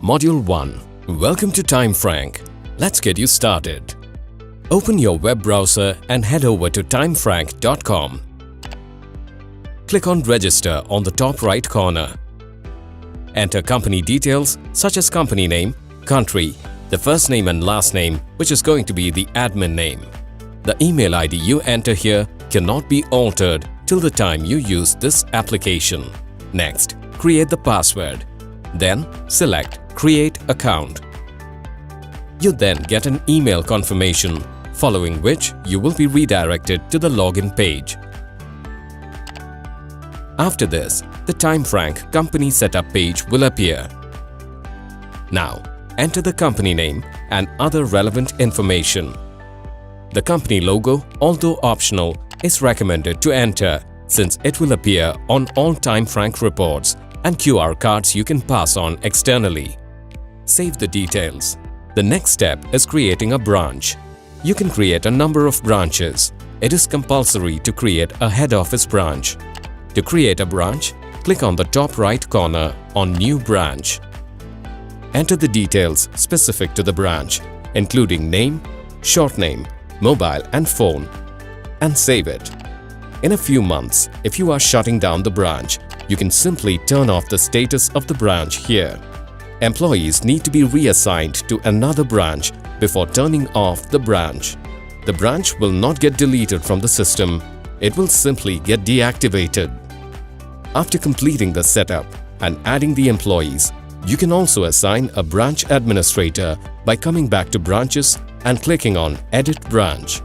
Module 1. Welcome to timeFrank. Let's get you started. Open your web browser and head over to timefrank.com. Click on Register on the top right corner. Enter company details such as company name, country, the first name and last name, which is going to be the admin name. The email ID you enter here cannot be altered till the time you use this application. Next, create the password. Then select Create Account. You then get an email confirmation, following which you will be redirected to the login page. After this, the timeFrank company setup page will appear. Now, enter the company name and other relevant information. The company logo, although optional, is recommended to enter since it will appear on all timeFrank reports and QR cards you can pass on externally. Save the details. The next step is creating a branch. You can create a number of branches. It is compulsory to create a head office branch. To create a branch, click on the top right corner on New Branch. Enter the details specific to the branch, including name, short name, mobile and phone, and save it. In a few months, if you are shutting down the branch, you can simply turn off the status of the branch here. Employees need to be reassigned to another branch before turning off the branch. The branch will not get deleted from the system, it will simply get deactivated. After completing the setup and adding the employees, you can also assign a branch administrator by coming back to Branches and clicking on Edit Branch.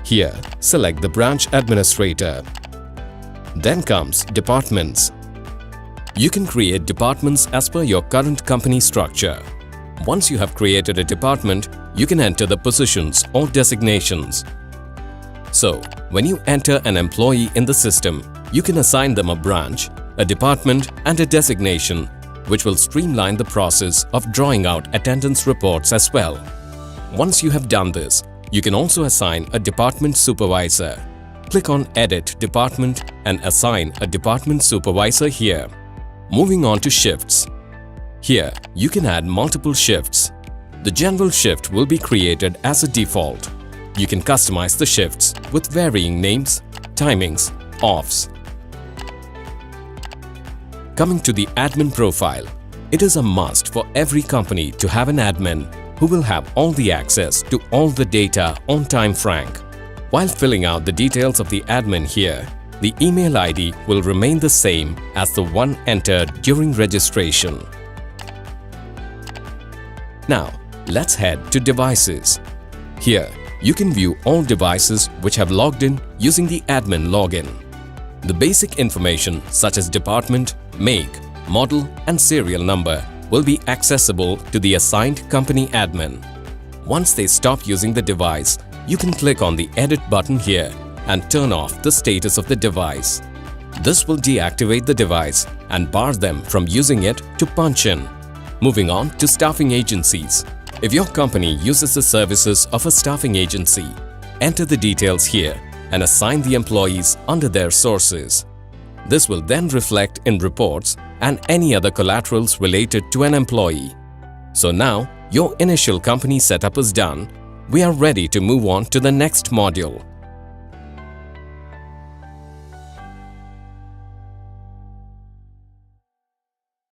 Here, select the branch administrator. Then comes Departments. You can create departments as per your current company structure. Once you have created a department, you can enter the positions or designations. So, when you enter an employee in the system, you can assign them a branch, a department and a designation, which will streamline the process of drawing out attendance reports as well. Once you have done this, you can also assign a department supervisor. Click on Edit Department and assign a department supervisor here. Moving on to shifts. Here, you can add multiple shifts. The general shift will be created as a default. You can customize the shifts with varying names, timings, offs. Coming to the admin profile, it is a must for every company to have an admin who will have all the access to all the data on timeFrank. While filling out the details of the admin here, the email ID will remain the same as the one entered during registration. Now, let's head to Devices. Here, you can view all devices which have logged in using the admin login. The basic information such as department, make, model and serial number will be accessible to the assigned company admin. Once they stop using the device, you can click on the Edit button here and turn off the status of the device. This will deactivate the device and bar them from using it to punch in. Moving on to staffing agencies. If your company uses the services of a staffing agency, enter the details here and assign the employees under their sources. This will then reflect in reports and any other collaterals related to an employee. So now, your initial company setup is done. We are ready to move on to the next module.